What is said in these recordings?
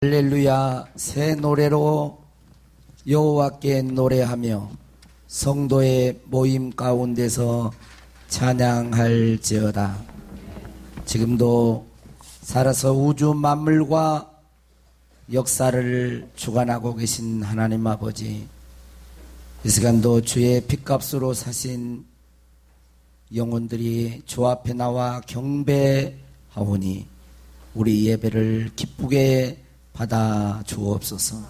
할렐루야. 새 노래로 여호와께 노래하며 성도의 모임 가운데서 찬양할지어다. 지금도 살아서 우주 만물과 역사를 주관하고 계신 하나님 아버지, 이 시간도 주의 핏값으로 사신 영혼들이 주 앞에 나와 경배하오니 우리 예배를 기쁘게 받아 주옵소서.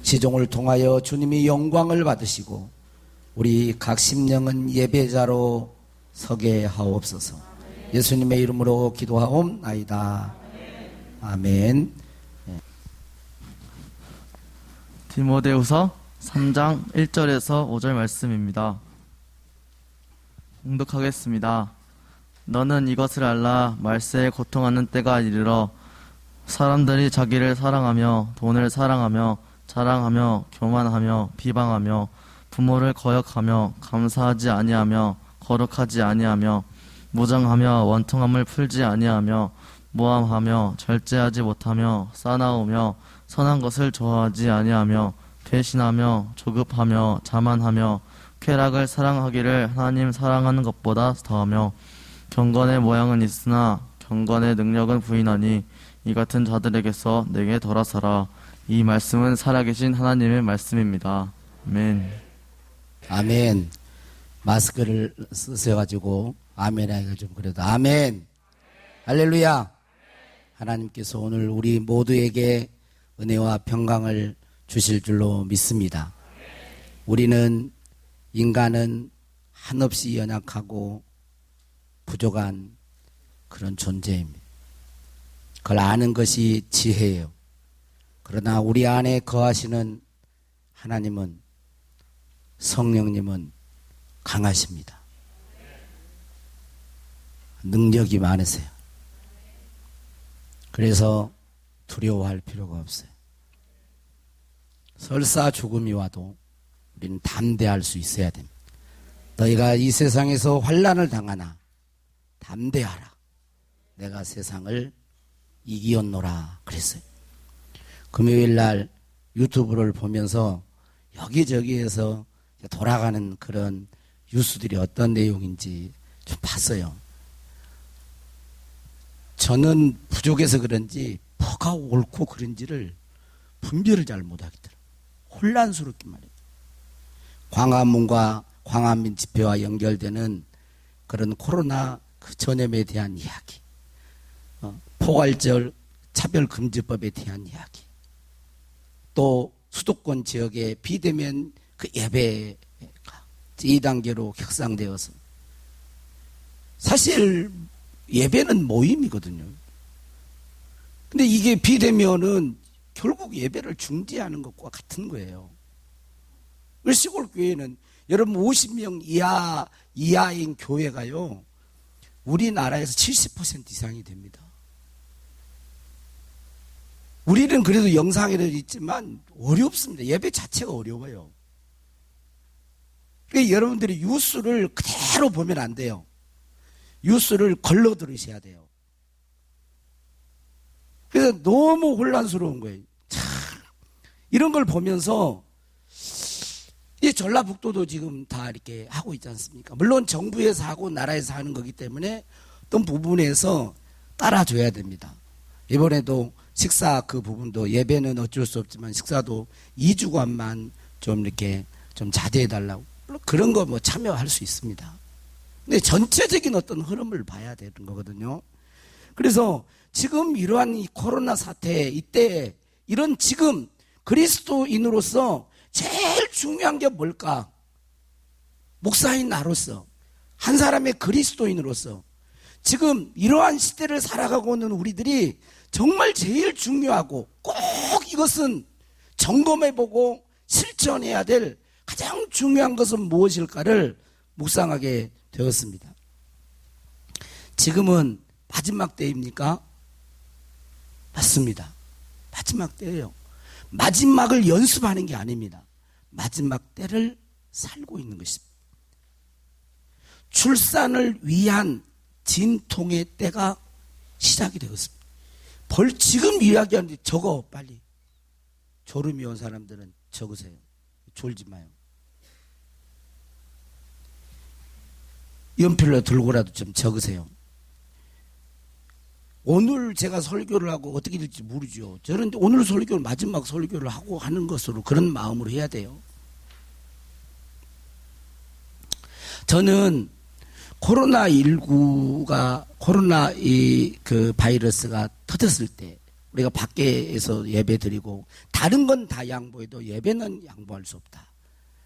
시종을 통하여 주님이 영광을 받으시고 우리 각 심령은 예배자로 서게 하옵소서. 예수님의 이름으로 기도하옵나이다. 아멘. 디모데후서 3장 1절에서 5절 말씀입니다. 봉독하겠습니다. 너는 이것을 알라. 말세에 고통하는 때가 이르러 사람들이 자기를 사랑하며 돈을 사랑하며 자랑하며 교만하며 비방하며 부모를 거역하며 감사하지 아니하며 거룩하지 아니하며 무정하며 원통함을 풀지 아니하며 모함하며 절제하지 못하며 싸나우며 선한 것을 좋아하지 아니하며 배신하며 조급하며 자만하며 쾌락을 사랑하기를 하나님 사랑하는 것보다 더하며 경건의 모양은 있으나 경건의 능력은 부인하니 이 같은 자들에게서 내게 돌아서라. 이 말씀은 살아계신 하나님의 말씀입니다. 아멘. 아멘. 마스크를 쓰셔가지고 아멘 하기가 좀 그래도 아멘. 할렐루야. 하나님께서 오늘 우리 모두에게 은혜와 평강을 주실 줄로 믿습니다. 우리는 인간은 한없이 연약하고 부족한 그런 존재입니다. 그걸 아는 것이 지혜예요. 그러나 우리 안에 거하시는 하나님은, 성령님은 강하십니다. 능력이 많으세요. 그래서 두려워할 필요가 없어요. 설사 죽음이 와도 우리는 담대할 수 있어야 됩니다. 너희가 이 세상에서 환난을 당하나 담대하라. 내가 세상을 이기었노라 그랬어요. 금요일 날 유튜브를 보면서 여기저기에서 돌아가는 그런 뉴스들이 어떤 내용인지 좀 봤어요. 저는 부족해서 그런지 뭐가 옳고 그른지를 분별을 잘 못하겠더라고요. 혼란스럽게 말이에요. 광화문과 광화민 집회와 연결되는 그런 코로나 그 전염에 대한 이야기, 포괄적 차별금지법에 대한 이야기, 또 수도권 지역의 비대면 그 예배가 2단계로 격상되어서, 사실 예배는 모임이거든요. 근데 이게 비대면은 결국 예배를 중지하는 것과 같은 거예요. 시골 교회는 여러분 50명 이하인 교회가요, 우리나라에서 70% 이상이 됩니다. 우리는 그래도 영상에도 있지만 어렵습니다. 예배 자체가 어려워요. 그러니까 여러분들이 뉴스를 그대로 보면 안 돼요. 뉴스를 걸러 들으셔야 돼요. 그래서 너무 혼란스러운 거예요. 참, 이런 걸 보면서 이 전라북도도 지금 다 이렇게 하고 있지 않습니까? 물론 정부에서 하고 나라에서 하는 거기 때문에 어떤 부분에서 따라줘야 됩니다. 이번에도 식사 그 부분도, 예배는 어쩔 수 없지만 식사도 2주간만 좀 이렇게 좀 자제해달라고, 그런 거 뭐 참여할 수 있습니다. 근데 전체적인 어떤 흐름을 봐야 되는 거거든요. 그래서 지금 이러한 이 코로나 사태, 이때 이런 지금 그리스도인으로서 제일 중요한 게 뭘까? 목사인 나로서, 한 사람의 그리스도인으로서 지금 이러한 시대를 살아가고 있는 우리들이 정말 제일 중요하고 꼭 이것은 점검해보고 실천해야 될 가장 중요한 것은 무엇일까를 묵상하게 되었습니다. 지금은 마지막 때입니까? 맞습니다. 마지막 때예요. 마지막을 연습하는 게 아닙니다. 마지막 때를 살고 있는 것입니다. 출산을 위한 진통의 때가 시작이 되었습니다. 지금 이야기하는데 적어, 빨리. 졸음이 온 사람들은 적으세요. 졸지 마요. 연필로 들고라도 좀 적으세요. 오늘 제가 설교를 하고 어떻게 될지 모르죠. 저는 오늘 설교를 마지막 설교를 하고 하는 것으로 그런 마음으로 해야 돼요. 저는 코로나19가 그 바이러스가 터졌을 때 우리가 밖에서 예배 드리고 다른 건 다 양보해도 예배는 양보할 수 없다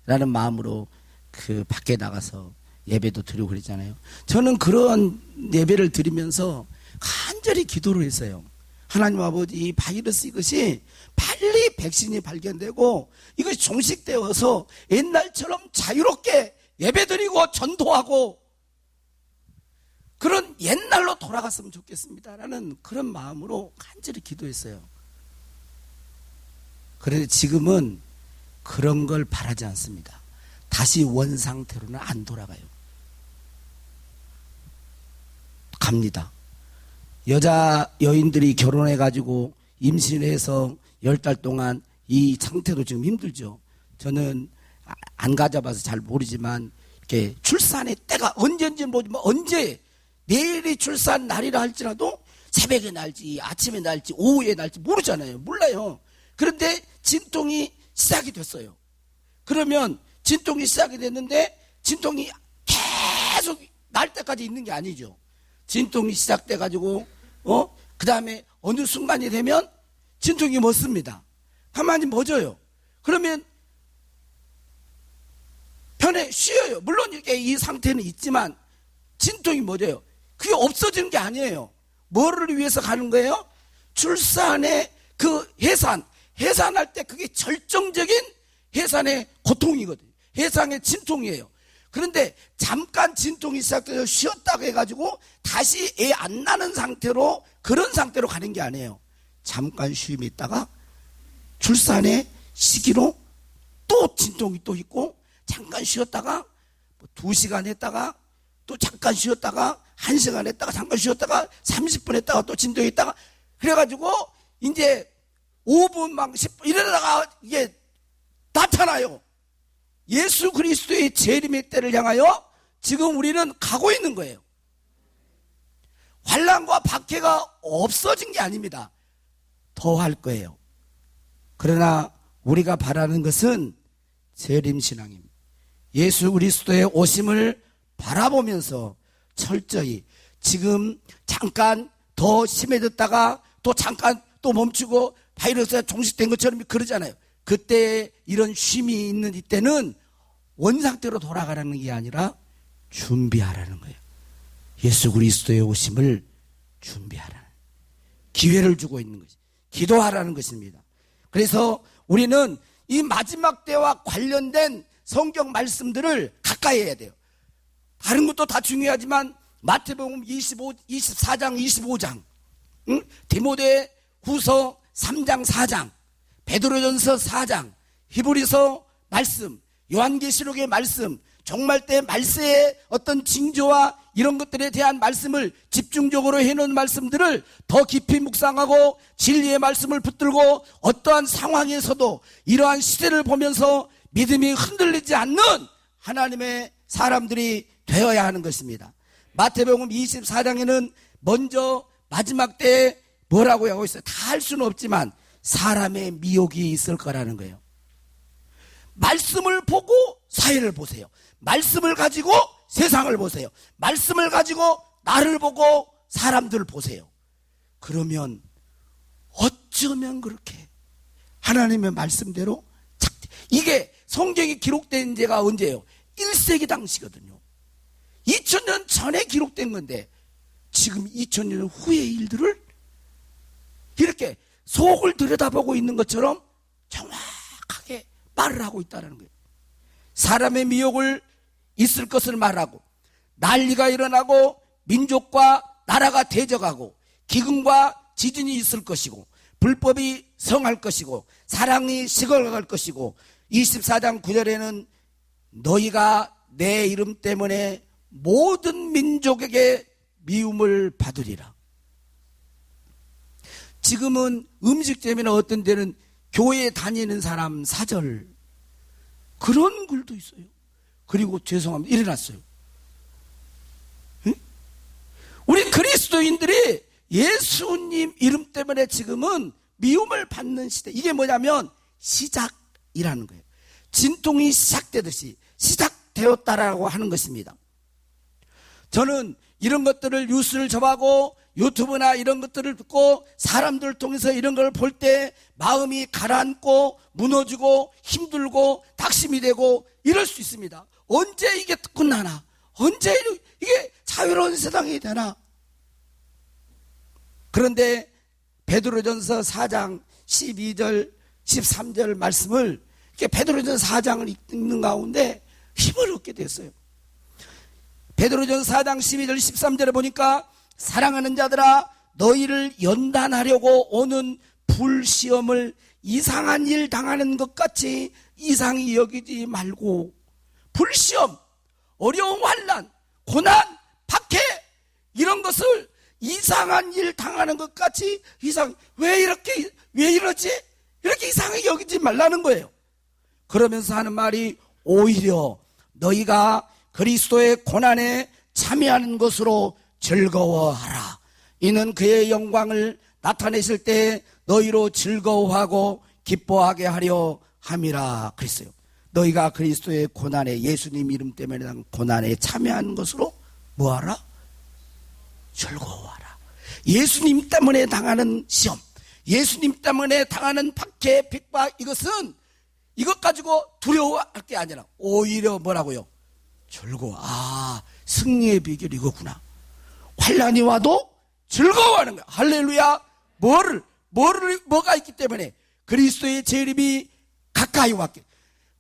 라는 마음으로 그 밖에 나가서 예배도 드리고 그랬잖아요. 저는 그런 예배를 드리면서 간절히 기도를 했어요. 하나님 아버지, 이 바이러스 이것이 빨리 백신이 발견되고 이것이 종식되어서 옛날처럼 자유롭게 예배드리고 전도하고 그런 옛날로 돌아갔으면 좋겠습니다라는 그런 마음으로 간절히 기도했어요. 그런데 지금은 그런 걸 바라지 않습니다. 다시 원상태로는 안 돌아가요. 갑니다. 여인들이 결혼해가지고 임신해서 10달 동안 이 상태도 지금 힘들죠. 저는 안 가져봐서 잘 모르지만 이렇게 출산의 때가 언제인지 모르지만 언제 내일이 출산 날이라 할지라도 새벽에 날지 아침에 날지 오후에 날지 모르잖아요. 몰라요. 그런데 진통이 시작이 됐어요. 그러면 진통이 시작이 됐는데 진통이 계속 날 때까지 있는 게 아니죠. 진통이 시작돼가지고 그 다음에 어느 순간이 되면 진통이 멎습니다. 가만히 멎어요. 그러면 편에 쉬어요. 물론 이렇게 이 상태는 있지만 진통이 멎어요. 그게 없어지는 게 아니에요. 뭐를 위해서 가는 거예요? 출산의 그 해산할 때 그게 절정적인 해산의 고통이거든요. 해산의 진통이에요. 그런데 잠깐 진통이 시작돼서 쉬었다고 해가지고 다시 애 안 나는 상태로 그런 상태로 가는 게 아니에요. 잠깐 쉼이 있다가 출산의 시기로 또 진통이 또 있고 잠깐 쉬었다가 2시간 했다가 또 잠깐 쉬었다가 1시간 했다가 잠깐 쉬었다가 30분 했다가 또 진통이 있다가 그래가지고 이제 5분 막 10분 이러다가 이게 나타나요. 예수 그리스도의 재림의 때를 향하여 지금 우리는 가고 있는 거예요. 환난과 박해가 없어진 게 아닙니다. 더 할 거예요. 그러나 우리가 바라는 것은 재림신앙입니다. 예수 그리스도의 오심을 바라보면서 철저히 지금 잠깐 더 심해졌다가 또 잠깐 또 멈추고 바이러스가 종식된 것처럼 그러잖아요. 그때 이런 쉼이 있는 이때는 원상태로 돌아가라는 게 아니라 준비하라는 거예요. 예수 그리스도의 오심을 준비하라는 기회를 주고 있는 것이 기도하라는 것입니다. 그래서 우리는 이 마지막 때와 관련된 성경 말씀들을 가까이 해야 돼요. 다른 것도 다 중요하지만 마태복음 24장 25장 디모데 후서 3장 4장 베드로전서 4장 히브리서 말씀 요한계시록의 말씀 종말 때 말세의 어떤 징조와 이런 것들에 대한 말씀을 집중적으로 해놓은 말씀들을 더 깊이 묵상하고 진리의 말씀을 붙들고 어떠한 상황에서도 이러한 시대를 보면서 믿음이 흔들리지 않는 하나님의 사람들이 되어야 하는 것입니다. 마태복음 24장에는 먼저 마지막 때에 뭐라고 하고 있어요? 다 할 수는 없지만 사람의 미혹이 있을 거라는 거예요. 말씀을 보고 사회를 보세요. 말씀을 가지고 세상을 보세요. 말씀을 가지고 나를 보고 사람들을 보세요. 그러면 어쩌면 그렇게 하나님의 말씀대로 이게 성경이 기록된 지가 언제예요? 1세기 당시거든요. 2000년 전에 기록된 건데 지금 2000년 후의 일들을 이렇게 속을 들여다보고 있는 것처럼 정확하게 말을 하고 있다는 거예요. 사람의 미혹을 있을 것을 말하고 난리가 일어나고 민족과 나라가 대적하고 기근과 지진이 있을 것이고 불법이 성할 것이고 사랑이 식어갈 것이고 24장 9절에는 너희가 내 이름 때문에 모든 민족에게 미움을 받으리라. 지금은 음식점이나 어떤 데는 교회 다니는 사람 사절, 그런 글도 있어요. 그리고 죄송합니다, 일어났어요. 응? 우리 그리스도인들이 예수님 이름 때문에 지금은 미움을 받는 시대. 이게 뭐냐면 시작이라는 거예요. 진통이 시작되듯이 시작되었다라고 하는 것입니다. 저는 이런 것들을 뉴스를 접하고 유튜브나 이런 것들을 듣고 사람들을 통해서 이런 걸 볼 때 마음이 가라앉고 무너지고 힘들고 낙심이 되고 이럴 수 있습니다. 언제 이게 끝나나? 언제 이게 자유로운 세상이 되나? 그런데 베드로전서 4장 12절 13절 말씀을 이렇게 베드로전서 4장을 읽는 가운데 힘을 얻게 됐어요. 베드로전서 4장 12절 13절에 보니까 사랑하는 자들아 너희를 연단하려고 오는 불시험을 이상한 일 당하는 것 같이 이상히 여기지 말고, 불시험, 어려운 환난, 고난, 박해 이런 것을 이상한 일 당하는 것 같이 왜 이러지? 이렇게 이상하게 여기지 말라는 거예요. 그러면서 하는 말이 오히려 너희가 그리스도의 고난에 참여하는 것으로 즐거워하라. 이는 그의 영광을 나타내실 때 너희로 즐거워하고 기뻐하게 하려 함이라 그랬어요. 너희가 그리스도의 고난에, 예수님 이름 때문에 난 고난에 참여하는 것으로 뭐하라? 즐거워하라. 예수님 때문에 당하는 시험, 예수님 때문에 당하는 박해, 핍박, 이것 가지고 두려워할 게 아니라 오히려 뭐라고요? 즐거워. 승리의 비결이 이거구나. 환난이 와도 즐거워하는 거야. 할렐루야. 뭐가 있기 때문에? 그리스도의 재림이 가까이 왔기.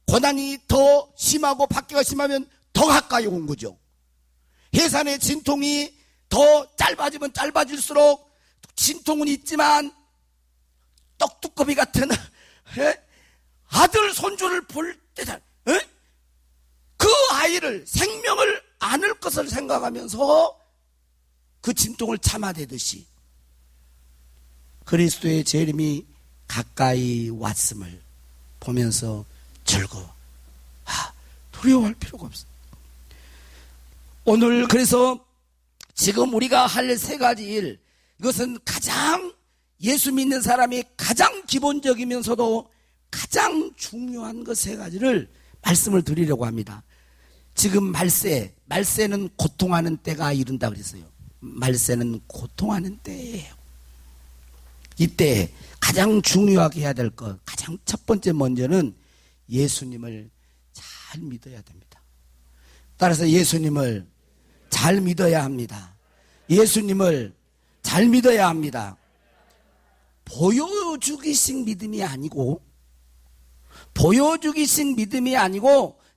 고난이 더 심하고 박해가 심하면 더 가까이 온 거죠. 해산의 진통이 더 짧아지면 짧아질수록 진통은 있지만 떡두꺼비 같은 아들 손주를 볼 때다. 그 아이를, 생명을 안을 것을 생각하면서 그 진통을 참아대듯이 그리스도의 재림이 가까이 왔음을 보면서 즐거워. 두려워할 필요가 없어. 오늘 그래서 지금 우리가 할 세 가지 일, 이것은 가장 예수 믿는 사람이 가장 기본적이면서도 가장 중요한 것 세 가지를 말씀을 드리려고 합니다. 지금 말세는 고통하는 때가 이른다 그랬어요. 말세는 고통하는 때예요. 이때 가장 중요하게 해야 될 것, 가장 첫 번째 먼저는 예수님을 잘 믿어야 됩니다. 따라서 예수님을 잘 믿어야 합니다. 예수님을 잘 믿어야 합니다. 보여주기식 믿음이 아니고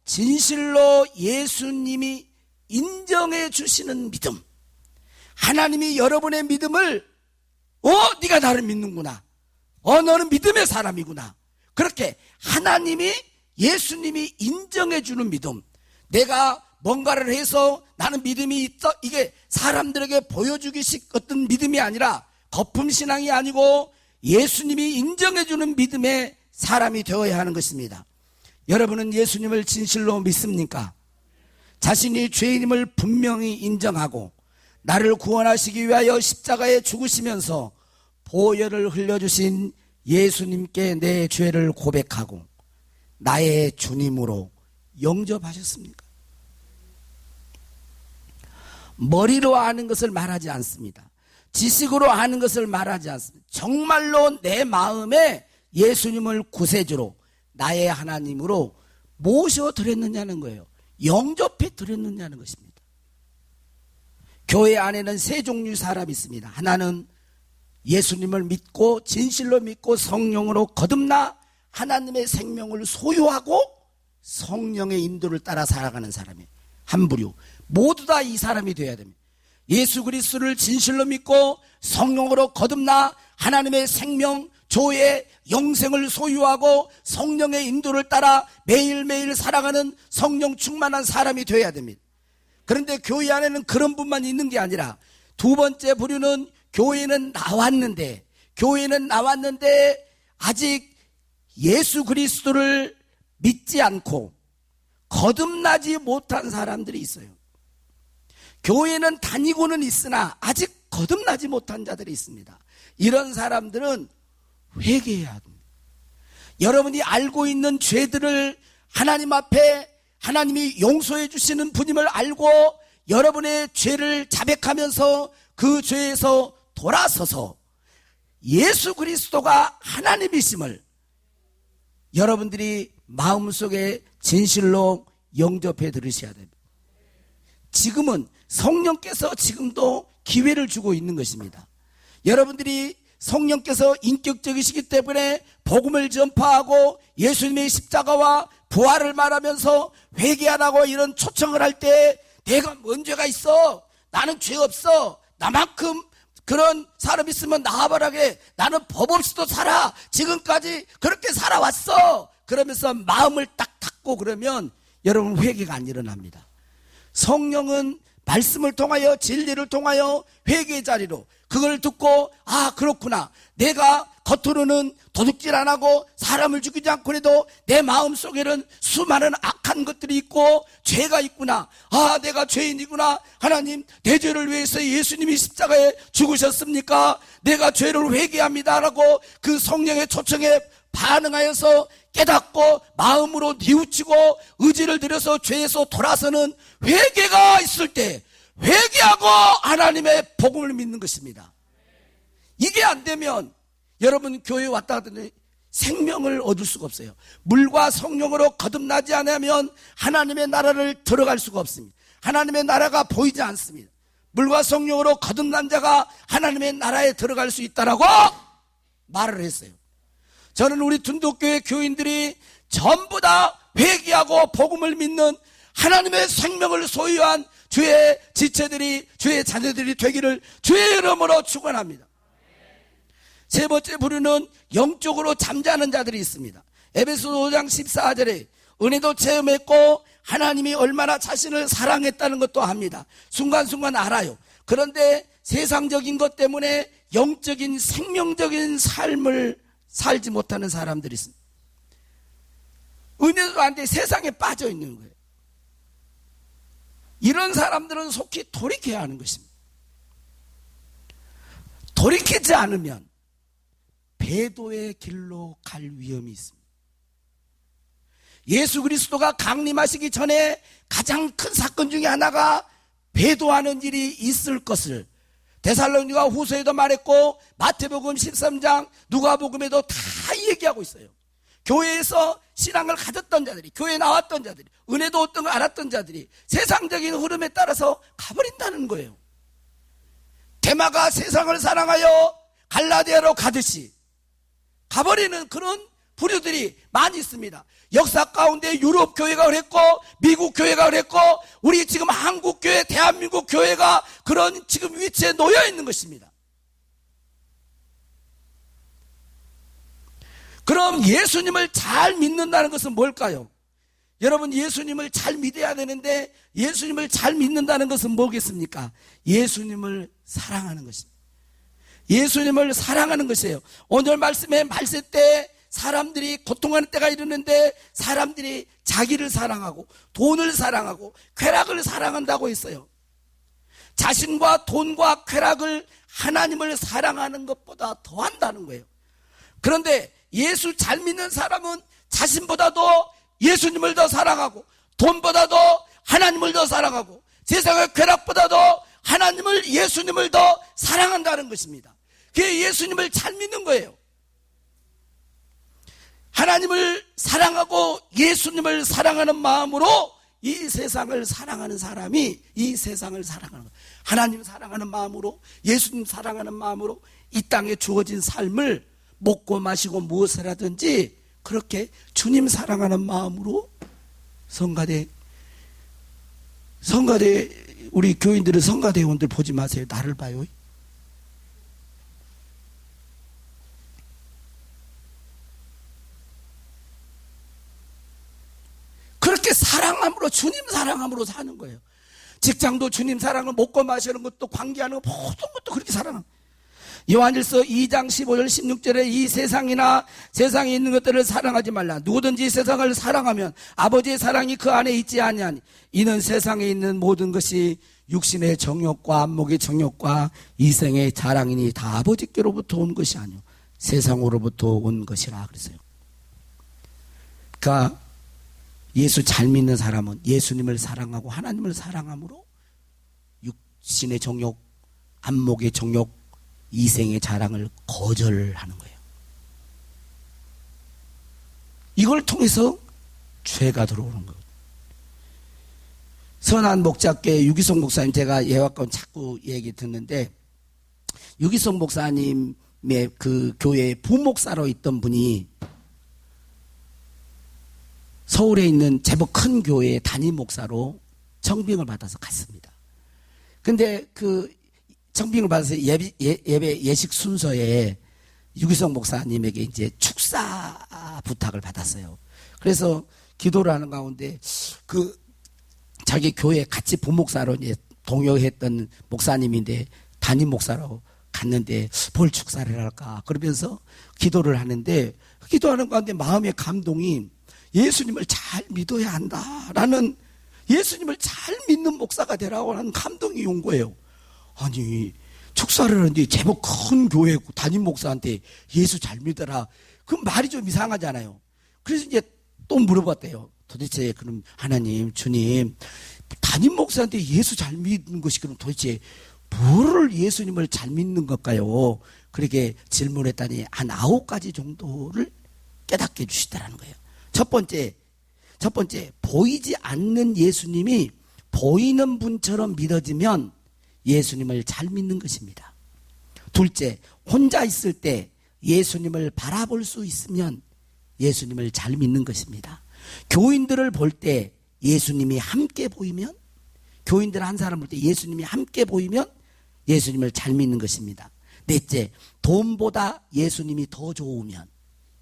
진실로 예수님이 인정해 주시는 믿음. 하나님이 여러분의 믿음을 네가 나를 믿는구나. 너는 믿음의 사람이구나. 그렇게 하나님이, 예수님이 인정해 주는 믿음. 내가 뭔가를 해서 나는 믿음이 있다, 이게 사람들에게 보여주기식 어떤 믿음이 아니라 거품신앙이 아니고 예수님이 인정해 주는 믿음의 사람이 되어야 하는 것입니다. 여러분은 예수님을 진실로 믿습니까? 자신이 죄인임을 분명히 인정하고 나를 구원하시기 위하여 십자가에 죽으시면서 보혈을 흘려주신 예수님께 내 죄를 고백하고 나의 주님으로 영접하셨습니까? 머리로 아는 것을 말하지 않습니다. 지식으로 아는 것을 말하지 않습니다. 정말로 내 마음에 예수님을 구세주로, 나의 하나님으로 모셔드렸느냐는 거예요. 영접해 드렸느냐는 것입니다. 교회 안에는 세 종류의 사람이 있습니다. 하나는 예수님을 믿고 진실로 믿고 성령으로 거듭나 하나님의 생명을 소유하고 성령의 인도를 따라 살아가는 사람이에요. 한 부류. 모두 다 이 사람이 되어야 됩니다. 예수 그리스도를 진실로 믿고 성령으로 거듭나 하나님의 생명, 조의 영생을 소유하고 성령의 인도를 따라 매일매일 살아가는 성령 충만한 사람이 되어야 됩니다. 그런데 교회 안에는 그런 분만 있는 게 아니라 두 번째 부류는 교회는 나왔는데 교회는 나왔는데 아직 예수 그리스도를 믿지 않고 거듭나지 못한 사람들이 있어요. 교회는 다니고는 있으나 아직 거듭나지 못한 자들이 있습니다. 이런 사람들은 회개해야 합니다. 여러분이 알고 있는 죄들을 하나님 앞에 하나님이 용서해 주시는 분임을 알고 여러분의 죄를 자백하면서 그 죄에서 돌아서서 예수 그리스도가 하나님이심을 여러분들이 마음속에 진실로 영접해 들으셔야 됩니다. 지금은 성령께서 지금도 기회를 주고 있는 것입니다. 여러분들이 성령께서 인격적이시기 때문에 복음을 전파하고 예수님의 십자가와 부활을 말하면서 회개하라고 이런 초청을 할 때 내가 뭔 죄가 있어? 나는 죄 없어. 나만큼 그런 사람 있으면 나와보라게. 나는 법 없이도 살아. 지금까지 그렇게 살아왔어. 그러면서 마음을 딱 닫고 그러면 여러분 회개가 안 일어납니다. 성령은 말씀을 통하여 진리를 통하여 회개의 자리로 그걸 듣고 아 그렇구나. 내가 겉으로는 도둑질 안 하고 사람을 죽이지 않고 해도 내 마음속에는 수많은 악한 것들이 있고 죄가 있구나. 아 내가 죄인이구나. 하나님 내 죄를 위해서 예수님이 십자가에 죽으셨습니까? 내가 죄를 회개합니다라고 그 성령의 초청에 반응하여서 깨닫고 마음으로 뉘우치고 의지를 들여서 죄에서 돌아서는 회개가 있을 때 회개하고 하나님의 복음을 믿는 것입니다. 이게 안 되면 여러분 교회에 왔다 하더니 생명을 얻을 수가 없어요. 물과 성령으로 거듭나지 않으면 하나님의 나라를 들어갈 수가 없습니다. 하나님의 나라가 보이지 않습니다. 물과 성령으로 거듭난 자가 하나님의 나라에 들어갈 수 있다라고 말을 했어요. 저는 우리 둔독교회 교인들이 전부 다 회개하고 복음을 믿는 하나님의 생명을 소유한 주의 지체들이 주의 자녀들이 되기를 주의 이름으로 축원합니다. 세 번째 부류는 영적으로 잠자는 자들이 있습니다. 에베소서 5장 14절에 은혜도 체험했고 하나님이 얼마나 자신을 사랑했다는 것도 합니다. 순간순간 알아요. 그런데 세상적인 것 때문에 영적인 생명적인 삶을 살지 못하는 사람들이 있습니다. 은혜도 안 돼 세상에 빠져 있는 거예요. 이런 사람들은 속히 돌이켜야 하는 것입니다. 돌이키지 않으면 배도의 길로 갈 위험이 있습니다. 예수 그리스도가 강림하시기 전에 가장 큰 사건 중에 하나가 배도하는 일이 있을 것을 데살로니가 후서에도 말했고 마태복음 13장 누가복음에도 다 얘기하고 있어요. 교회에서 신앙을 가졌던 자들이 교회에 나왔던 자들이 은혜도 어떤 걸 알았던 자들이 세상적인 흐름에 따라서 가버린다는 거예요. 데마가 세상을 사랑하여 갈라디아로 가듯이 가버리는 그런 부류들이 많이 있습니다. 역사 가운데 유럽 교회가 그랬고 미국 교회가 그랬고 우리 지금 한국 교회 대한민국 교회가 그런 지금 위치에 놓여 있는 것입니다. 그럼 예수님을 잘 믿는다는 것은 뭘까요? 여러분 예수님을 잘 믿어야 되는데 예수님을 잘 믿는다는 것은 뭐겠습니까? 예수님을 사랑하는 것입니다. 예수님을 사랑하는 것이에요. 오늘 말씀에 말세 때 사람들이 고통하는 때가 이르는데 사람들이 자기를 사랑하고 돈을 사랑하고 쾌락을 사랑한다고 했어요. 자신과 돈과 쾌락을 하나님을 사랑하는 것보다 더 한다는 거예요. 그런데 예수 잘 믿는 사람은 자신보다도 예수님을 더 사랑하고 돈보다도 하나님을 더 사랑하고 세상의 쾌락보다도 하나님을 예수님을 더 사랑한다는 것입니다. 그게 예수님을 잘 믿는 거예요. 하나님을 사랑하고 예수님을 사랑하는 마음으로 이 세상을 사랑하는 사람이 이 세상을 사랑하는 거예요. 하나님 사랑하는 마음으로 예수님 사랑하는 마음으로 이 땅에 주어진 삶을 먹고 마시고 무엇을 하든지 그렇게 주님 사랑하는 마음으로 성가대 우리 교인들은 성가대원들 보지 마세요. 나를 봐요. 그렇게 사랑함으로 주님 사랑함으로 사는 거예요. 직장도 주님 사랑을 먹고 마시는 것도 관계하는 것 모든 것도 그렇게 사랑합니다. 요한일서 2장 15절 16절에 이 세상이나 세상에 있는 것들을 사랑하지 말라. 누구든지 세상을 사랑하면 아버지의 사랑이 그 안에 있지 아니하니 이는 세상에 있는 모든 것이 육신의 정욕과 안목의 정욕과 이생의 자랑이니 다 아버지께로부터 온 것이 아니요 세상으로부터 온 것이라 그랬어요. 그러니까 예수 잘 믿는 사람은 예수님을 사랑하고 하나님을 사랑함으로 육신의 정욕, 안목의 정욕, 이생의 자랑을 거절하는 거예요. 이걸 통해서 죄가 들어오는 거예요. 선한 목자께 유기성 목사님, 제가 예화권 자꾸 얘기 듣는데, 유기성 목사님의 그 교회의 부목사로 있던 분이 서울에 있는 제법 큰 교회의 담임 목사로 청빙을 받아서 갔습니다. 근데 그 청빙을 받아서 예배 예식 순서에 유기성 목사님에게 이제 축사 부탁을 받았어요. 그래서 기도를 하는 가운데 그 자기 교회 같이 부목사로 이제 동역했던 목사님인데 담임 목사로 갔는데 뭘 축사를 할까 그러면서 기도를 하는데 기도하는 가운데 마음의 감동이 예수님을 잘 믿어야 한다라는, 예수님을 잘 믿는 목사가 되라고 하는 감동이 온 거예요. 아니 축사를 하는데 제법 큰 교회 담임 목사한테 예수 잘 믿어라, 그 말이 좀 이상하잖아요. 그래서 이제 또 물어봤대요. 도대체 그럼 하나님, 주님, 담임 목사한테 예수 잘 믿는 것이 그럼 도대체 뭐를 예수님을 잘 믿는 걸까요? 그렇게 질문했더니 한 9가지 정도를 깨닫게 해주시더라는 거예요. 첫 번째, 보이지 않는 예수님이 보이는 분처럼 믿어지면 예수님을 잘 믿는 것입니다. 둘째, 혼자 있을 때 예수님을 바라볼 수 있으면 예수님을 잘 믿는 것입니다. 교인들을 볼 때 예수님이 함께 보이면, 교인들 한 사람 볼 때 예수님이 함께 보이면 예수님을 잘 믿는 것입니다. 넷째, 돈보다 예수님이 더 좋으면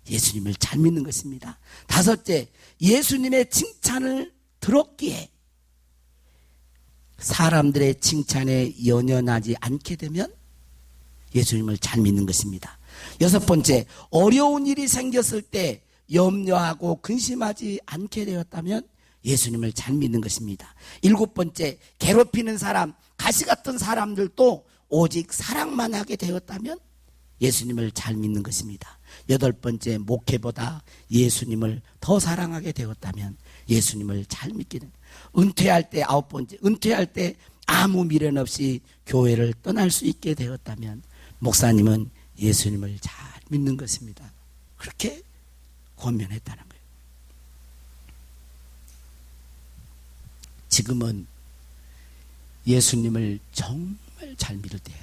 예수님을 잘 믿는 것입니다. 다섯째, 예수님의 칭찬을 들었기에 사람들의 칭찬에 연연하지 않게 되면 예수님을 잘 믿는 것입니다. 여섯 번째, 어려운 일이 생겼을 때 염려하고 근심하지 않게 되었다면 예수님을 잘 믿는 것입니다. 일곱 번째, 괴롭히는 사람, 가시 같은 사람들도 오직 사랑만 하게 되었다면 예수님을 잘 믿는 것입니다. 여덟 번째, 목회보다 예수님을 더 사랑하게 되었다면 예수님을 잘 믿게 됩니다. 은퇴할 때, 아홉 번째, 은퇴할 때 아무 미련 없이 교회를 떠날 수 있게 되었다면 목사님은 예수님을 잘 믿는 것입니다. 그렇게 권면했다는 거예요. 지금은 예수님을 정말 잘 믿을 때예요.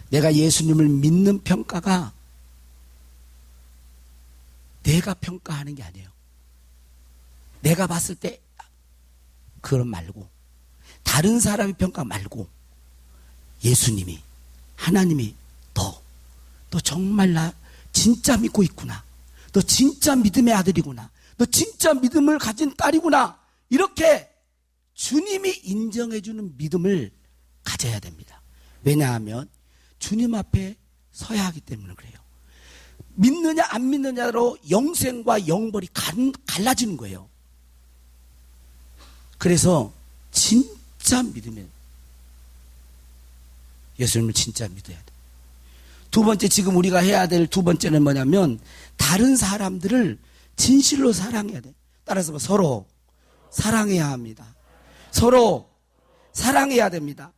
내가 예수님을 믿는 평가가 내가 평가하는 게 아니에요. 내가 봤을 때 그런 말고, 다른 사람의 평가 말고, 예수님이, 하나님이 너 정말 나 진짜 믿고 있구나, 너 진짜 믿음의 아들이구나, 너 진짜 믿음을 가진 딸이구나, 이렇게 주님이 인정해주는 믿음을 가져야 됩니다. 왜냐하면 주님 앞에 서야 하기 때문에 그래요. 믿느냐 안 믿느냐로 영생과 영벌이 갈라지는 거예요. 그래서 진짜 믿으면 예수님을 진짜 믿어야 돼. 두 번째, 지금 우리가 해야 될 두 번째는 뭐냐면 다른 사람들을 진실로 사랑해야 돼. 따라서 서로 사랑해야 합니다. 서로 사랑해야 됩니다.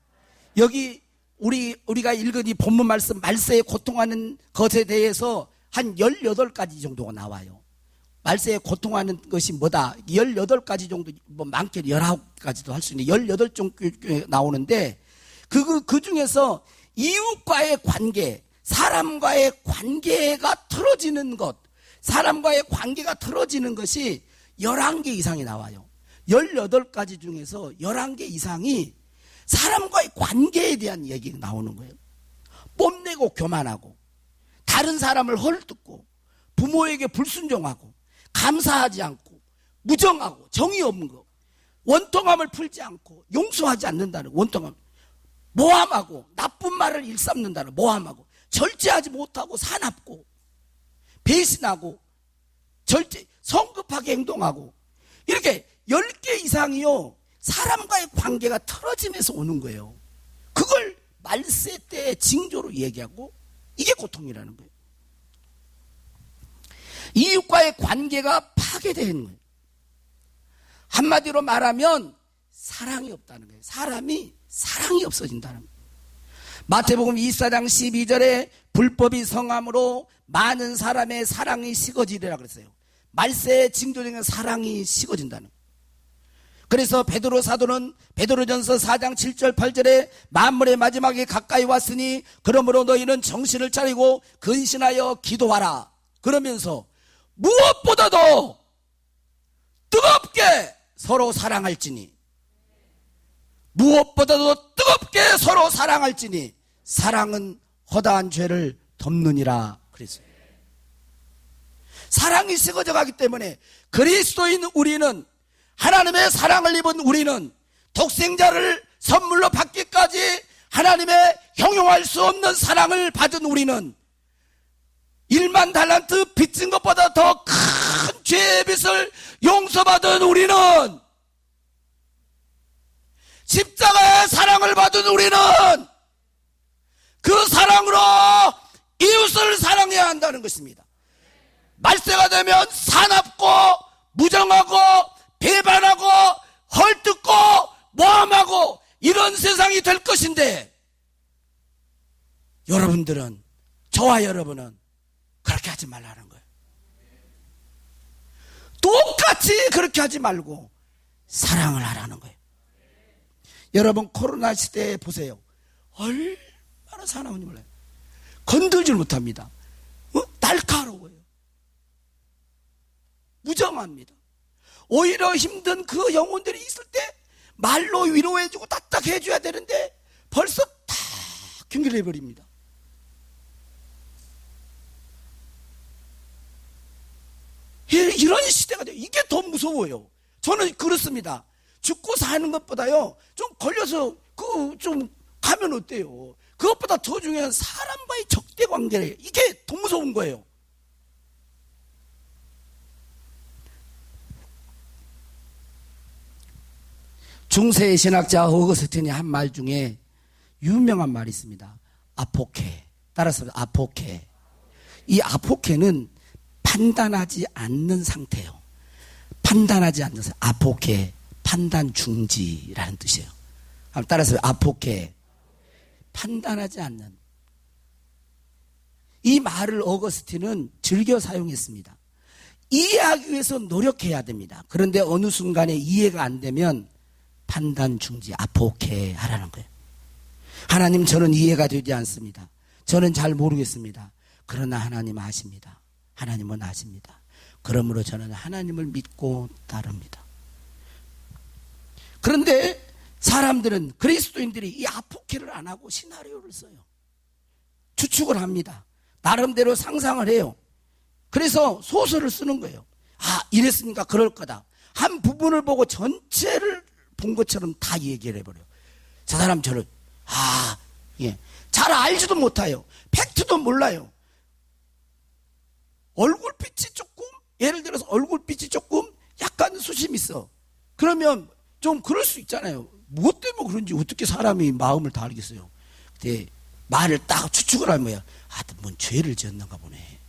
여기 우리가 읽은 이 본문 말씀, 말세에 고통하는 것에 대해서 한 18가지 정도가 나와요. 말세에 고통하는 것이 뭐다? 18가지 정도, 뭐 많게는 19가지도 할 수 있는 18 정도 나오는데, 그 중에서 이웃과의 관계, 사람과의 관계가 틀어지는 것, 사람과의 관계가 틀어지는 것이 11개 이상이 나와요. 18가지 중에서 11개 이상이 사람과의 관계에 대한 얘기가 나오는 거예요. 뽐내고 교만하고, 다른 사람을 헐뜯고, 부모에게 불순종하고, 감사하지 않고, 무정하고, 정의 없는 거, 원통함을 풀지 않고, 용서하지 않는다는 원통함. 모함하고 나쁜 말을 일삼는다는 모함하고 절제하지 못하고 사납고 배신하고 성급하게 행동하고 이렇게 10개 이상이요 사람과의 관계가 틀어지면서 오는 거예요. 그걸 말세 때의 징조로 얘기하고 이게 고통이라는 거예요. 이웃과의 관계가 파괴되는 거예요. 한마디로 말하면 사랑이 없다는 거예요. 사랑이 없어진다는 거예요. 마태복음 24장 12절에 불법이 성함으로 많은 사람의 사랑이 식어지리라 그랬어요. 말세의 징조적인 사랑이 식어진다는 거예요. 그래서 베드로 사도는 베드로전서 4장 7절 8절에 만물의 마지막에 가까이 왔으니 그러므로 너희는 정신을 차리고 근신하여 기도하라 그러면서 무엇보다도 뜨겁게 서로 사랑할지니 무엇보다도 뜨겁게 서로 사랑할지니 사랑은 허다한 죄를 덮느니라 그랬어요. 사랑이 식어져 가기 때문에 그리스도인 우리는 하나님의 사랑을 입은 우리는 독생자를 선물로 받기까지 하나님의 형용할 수 없는 사랑을 받은 우리는 1만 달란트 빚진 것보다 더 큰 죄의 빚을 용서받은 우리는 십자가의 사랑을 받은 우리는 그 사랑으로 이웃을 사랑해야 한다는 것입니다. 말세가 되면 사납고 무정하고 배반하고 헐뜯고 모함하고 이런 세상이 될 것인데 여러분들은 저와 여러분은 그렇게 하지 말라는 거예요. 똑같이 그렇게 하지 말고 사랑을 하라는 거예요. 여러분 코로나 시대에 보세요. 얼마나 사나운지 몰라요. 건들질 못합니다. 날카로워요. 무정합니다. 오히려 힘든 그 영혼들이 있을 때 말로 위로해주고 따뜻해줘야 되는데 벌써 다 경계해버립니다. 이런 시대가 돼요. 이게 더 무서워요. 저는 그렇습니다. 죽고 사는 것보다요 좀 걸려서 좀 가면 어때요? 그것보다 더 중요한 사람과의 적대 관계예요. 이게 더 무서운 거예요. 중세의 신학자 어거스틴이 한 말 중에 유명한 말이 있습니다. 아포케. 따라서 아포케. 이 아포케는 판단하지 않는 상태예요. 판단하지 않는 상태. 아포케. 판단 중지라는 뜻이에요. 따라서 아포케. 판단하지 않는. 이 말을 어거스틴은 즐겨 사용했습니다. 이해하기 위해서 노력해야 됩니다. 그런데 어느 순간에 이해가 안 되면 판단 중지, 아포케 하라는 거예요. 하나님, 저는 이해가 되지 않습니다. 저는 잘 모르겠습니다. 그러나 하나님 아십니다. 하나님은 아십니다. 그러므로 저는 하나님을 믿고 따릅니다. 그런데 사람들은, 그리스도인들이 이 아포케를 안 하고 시나리오를 써요. 추측을 합니다. 나름대로 상상을 해요. 그래서 소설을 쓰는 거예요. 아, 이랬으니까 그럴 거다. 한 부분을 보고 전체를 본 것처럼 다 얘기를 해버려요. 저 사람 저를 잘 알지도 못해요. 팩트도 몰라요. 얼굴빛이 조금, 예를 들어서 얼굴빛이 조금 약간 수심이 있어. 그러면 좀 그럴 수 있잖아요. 무엇 때문에 그런지 어떻게 사람이 마음을 다 알겠어요. 근데 말을 딱 추측을 하면 뭐야? 뭔 죄를 지었는가 보네.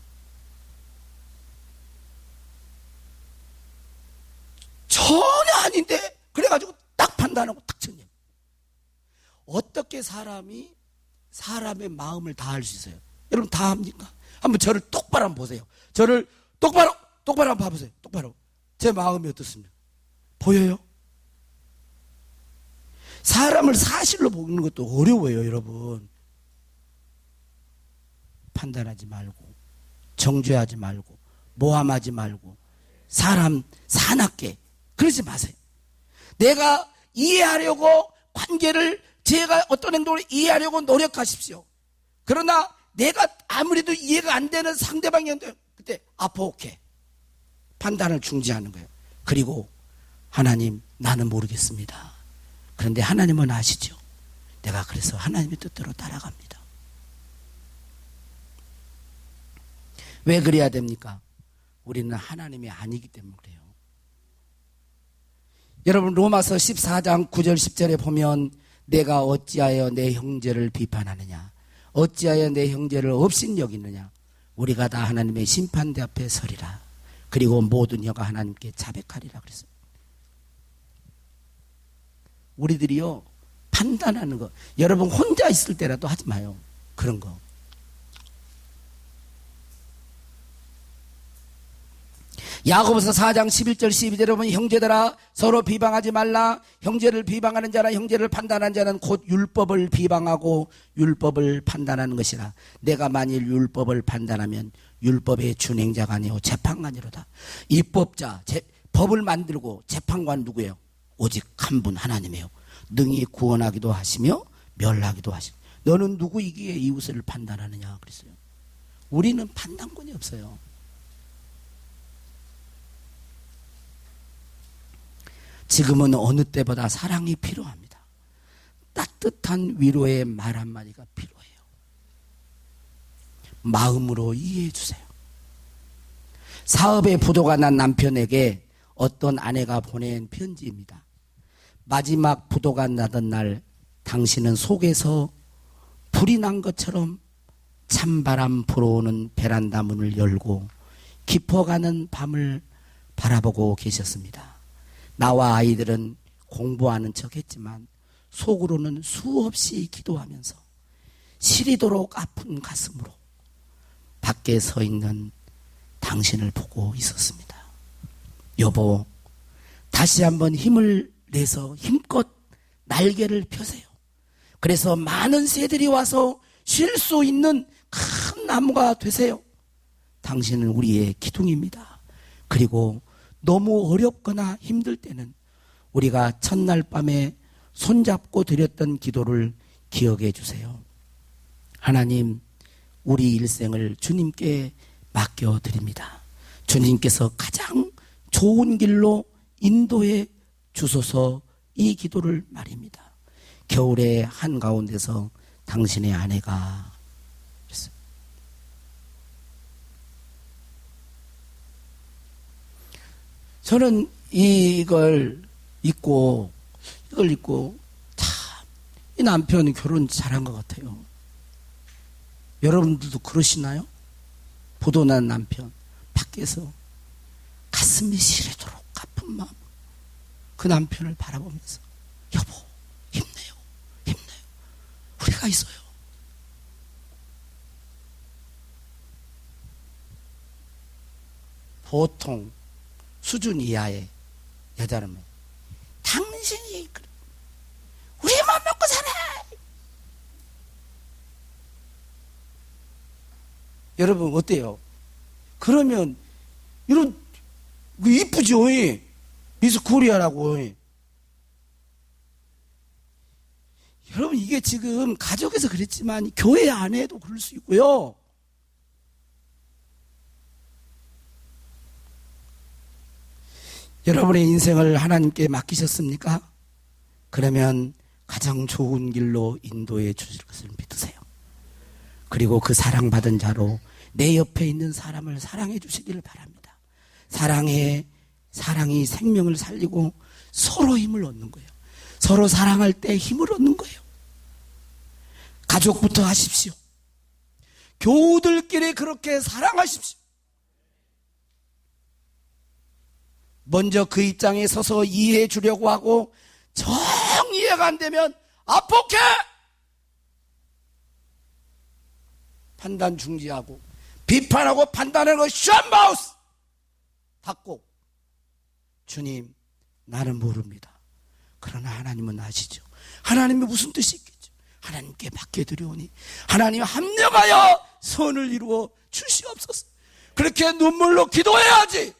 전혀 아닌데 그래가지고 딱 판단하고 딱 정리해요. 어떻게 사람이 사람의 마음을 다 알 수 있어요? 여러분 다 합니까? 한번 저를 똑바로 한번 보세요. 저를 똑바로 한번 봐보세요. 똑바로. 제 마음이 어떻습니까? 보여요? 사람을 사실로 보는 것도 어려워요, 여러분. 판단하지 말고, 정죄하지 말고, 모함하지 말고, 사람 사납게 그러지 마세요. 내가 이해하려고 관계를, 제가 어떤 행동을 이해하려고 노력하십시오. 그러나 내가 아무래도 이해가 안 되는 상대방이 있는데 그때 아포케, 판단을 중지하는 거예요. 그리고 하나님, 나는 모르겠습니다. 그런데 하나님은 아시죠. 내가 그래서 하나님의 뜻대로 따라갑니다. 왜 그래야 됩니까? 우리는 하나님이 아니기 때문에 그래요. 여러분 로마서 14장 9절 10절에 보면 내가 어찌하여 내 형제를 비판하느냐, 어찌하여 내 형제를 업신여기느냐, 우리가 다 하나님의 심판대 앞에 서리라. 그리고 모든 여가 하나님께 자백하리라 그랬어요. 우리들이요 판단하는 거, 여러분 혼자 있을 때라도 하지 마요. 그런 거. 야고보서 4장 11절 12절에 보면 형제들아 서로 비방하지 말라. 형제를 비방하는 자나 형제를 판단하는 자는 곧 율법을 비방하고 율법을 판단하는 것이라. 내가 만일 율법을 판단하면 율법의 준행자가 아니요 재판관이로다. 입법자, 법을 만들고 재판관 누구예요? 오직 한 분 하나님이에요. 능히 구원하기도 하시며 멸하기도 하시며. 너는 누구이기에 이웃을 판단하느냐 그랬어요. 우리는 판단권이 없어요. 지금은 어느 때보다 사랑이 필요합니다. 따뜻한 위로의 말 한마디가 필요해요. 마음으로 이해해 주세요. 사업에 부도가 난 남편에게 어떤 아내가 보낸 편지입니다. 마지막 부도가 나던 날 당신은 속에서 불이 난 것처럼 찬바람 불어오는 베란다 문을 열고 깊어가는 밤을 바라보고 계셨습니다. 나와 아이들은 공부하는 척 했지만 속으로는 수없이 기도하면서 시리도록 아픈 가슴으로 밖에 서 있는 당신을 보고 있었습니다. 여보, 다시 한번 힘을 내서 힘껏 날개를 펴세요. 그래서 많은 새들이 와서 쉴 수 있는 큰 나무가 되세요. 당신은 우리의 기둥입니다. 그리고 너무 어렵거나 힘들 때는 우리가 첫날 밤에 손잡고 드렸던 기도를 기억해 주세요. 하나님, 우리 일생을 주님께 맡겨드립니다. 주님께서 가장 좋은 길로 인도해 주소서. 이 기도를 말입니다. 겨울의 한가운데서 당신의 아내가 그랬어요. 저는 이걸 읽고 참 이 남편이 결혼 잘한 것 같아요. 여러분들도 그러시나요? 부도난 남편 밖에서 가슴이 시리도록 아픈 마음 그 남편을 바라보면서 여보 힘내요 우리가 있어요. 보통 수준 이하의 여자라면 당신이 우리만 먹고 살아. 여러분 어때요? 그러면 이런 이쁘죠? 미스 코리아라고. 여러분 이게 지금 가족에서 그랬지만 교회 안에도 그럴 수 있고요. 여러분의 인생을 하나님께 맡기셨습니까? 그러면 가장 좋은 길로 인도해 주실 것을 믿으세요. 그리고 그 사랑받은 자로 내 옆에 있는 사람을 사랑해 주시기를 바랍니다. 사랑이 생명을 살리고 서로 힘을 얻는 거예요. 서로 사랑할 때 힘을 얻는 거예요. 가족부터 하십시오. 교우들끼리 그렇게 사랑하십시오. 먼저 그 입장에 서서 이해해 주려고 하고 정 이해가 안 되면 압폭해! 판단 중지하고 비판하고 판단하는 거 셧마우스 닫고 주님 나는 모릅니다. 그러나 하나님은 아시죠. 하나님이 무슨 뜻이 있겠죠. 하나님께 맡겨드리오니 하나님 합력하여 선을 이루어 주시옵소서. 그렇게 눈물로 기도해야지.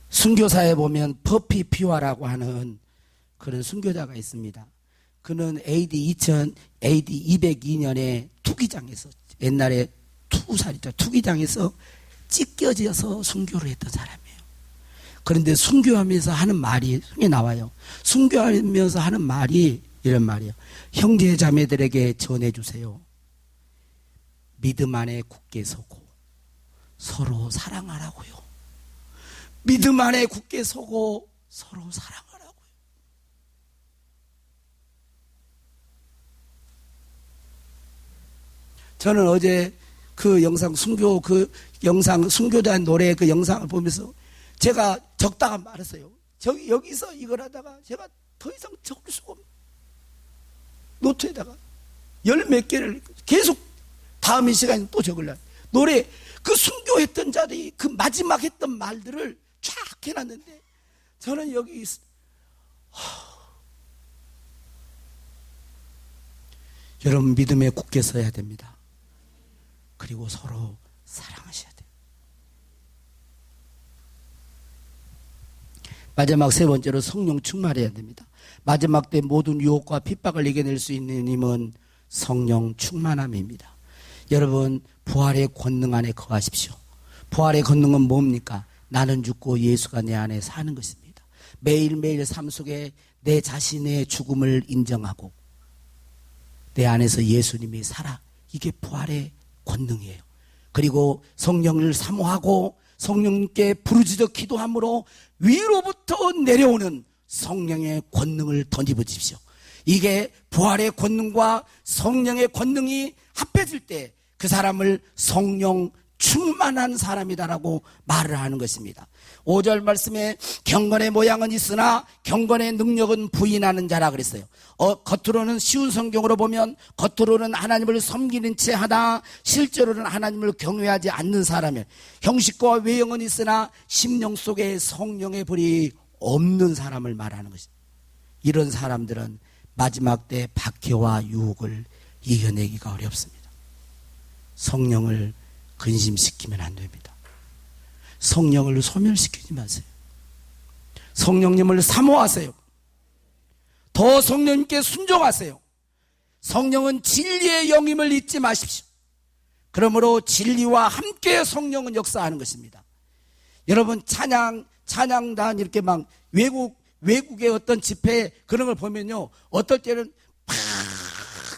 순교사에 보면 퍼피 피와라고 하는 그런 순교자가 있습니다. 그는 AD 202년에 투기장에서, 옛날에 투살이죠. 투기장에서 찢겨져서 순교를 했던 사람이에요. 그런데 순교하면서 하는 말이 성에 나와요. 순교하면서 하는 말이 이런 말이에요. 형제 자매들에게 전해주세요. 믿음 안에 굳게 서고 서로 사랑하라고요. 믿음 안에 굳게 서고 서로 사랑하라고요. 저는 어제 그 영상 순교단 노래 그 영상을 보면서 제가 적다가 말았어요. 여기서 이걸 하다가 제가 더 이상 적을 수가 없는 노트에다가 열 몇 개를 계속 다음 시간에 또 적으려고. 노래 그 순교했던 자들이 그 마지막 했던 말들을 쫙 해놨는데 저는 여기 여러분 믿음에 굳게 서야 됩니다. 그리고 서로 사랑하셔야 돼요. 마지막 세 번째로 성령 충만해야 됩니다. 마지막 때 모든 유혹과 핍박을 이겨낼 수 있는 힘은 성령 충만함입니다. 여러분 부활의 권능 안에 거하십시오. 부활의 권능은 뭡니까? 나는 죽고 예수가 내 안에 사는 것입니다. 매일매일 삶 속에 내 자신의 죽음을 인정하고 내 안에서 예수님이 살아. 이게 부활의 권능이에요. 그리고 성령을 사모하고 성령님께 부르짖어 기도함으로 위로부터 내려오는 성령의 권능을 덧입어 주십시오. 이게 부활의 권능과 성령의 권능이 합해질 때 그 사람을 성령 충만한 사람이다라고 말을 하는 것입니다. 5절 말씀에 경건의 모양은 있으나 경건의 능력은 부인하는 자라 그랬어요. 겉으로는 쉬운 성경으로 보면 겉으로는 하나님을 섬기는 채 하다 실제로는 하나님을 경외하지 않는 사람이에요. 형식과 외형은 있으나 심령 속에 성령의 불이 없는 사람을 말하는 것입니다. 이런 사람들은 마지막 때 박해와 유혹을 이겨내기가 어렵습니다. 성령을 근심시키면 안 됩니다. 성령을 소멸시키지 마세요. 성령님을 사모하세요. 더 성령님께 순종하세요. 성령은 진리의 영임을 잊지 마십시오. 그러므로 진리와 함께 성령은 역사하는 것입니다. 여러분 찬양단 이렇게 막 외국의 어떤 집회 그런 걸 보면요, 어떨 때는 팍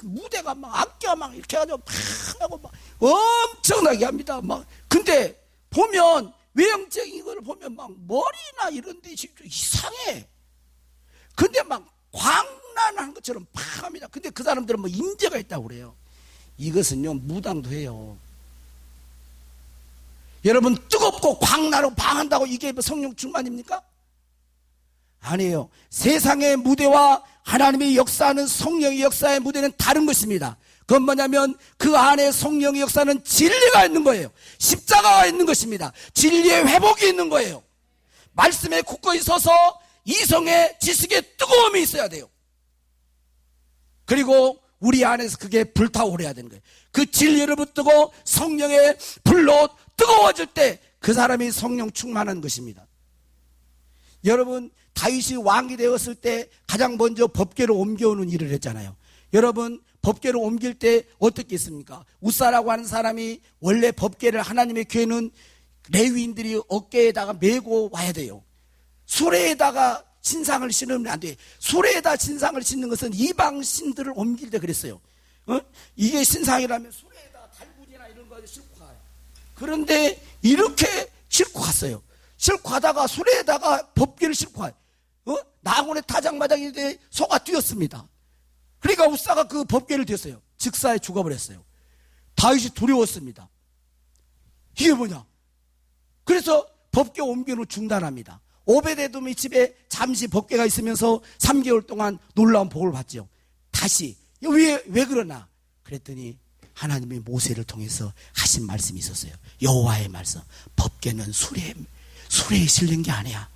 무대가 막 악기가 막 이렇게 해가지고 팍 하고 막 엄청나게 합니다. 막 근데 보면 외형적인 걸 보면 막 머리나 이런 데 이상해. 근데 막 광란한 것처럼 팍 합니다. 근데 그 사람들은 뭐 인재가 있다고 그래요. 이것은요 무당도 해요. 여러분 뜨겁고 광나고 방한다고 이게 성령 충만입니까? 아니에요. 세상의 무대와 하나님의 역사하는 성령의 역사의 무대는 다른 것입니다. 그건 뭐냐면 그 안에 성령의 역사는 진리가 있는 거예요. 십자가가 있는 것입니다. 진리의 회복이 있는 거예요. 말씀에 굳건히 서서 이성의 지식의 뜨거움이 있어야 돼요. 그리고 우리 안에서 그게 불타오르야 되는 거예요. 그 진리를 붙들고 성령의 불로 뜨거워질 때 그 사람이 성령 충만한 것입니다. 여러분 다윗이 왕이 되었을 때 가장 먼저 법궤를 옮겨오는 일을 했잖아요. 여러분 법궤를 옮길 때 어떻게 했습니까? 우사라고 하는 사람이 원래 법궤를 하나님의 교회는 레위인들이 어깨에다가 메고 와야 돼요. 수레에다가 신상을 신으면 안 돼. 수레에다 신상을 신는 것은 이방 신들을 옮길 때 그랬어요. 이게 신상이라면 수레에다 달구지나 이런 거 싣고 가요. 그런데 이렇게 싣고 갔어요. 싣고 가다가 수레에다가 법궤를 싣고 가요. 나곤의 타작마당인데 소가 뛰었습니다. 그러니까 우사가 그 법궤를 들었어요. 즉사에 죽어버렸어요. 다윗이 두려웠습니다. 이게 뭐냐? 그래서 법궤 옮기는 중단합니다. 오베데돔의 집에 잠시 법궤가 있으면서 3개월 동안 놀라운 복을 받죠. 다시 왜 그러나? 그랬더니 하나님이 모세를 통해서 하신 말씀이 있었어요. 여호와의 말씀. 법궤는 수레에 실린 게 아니야.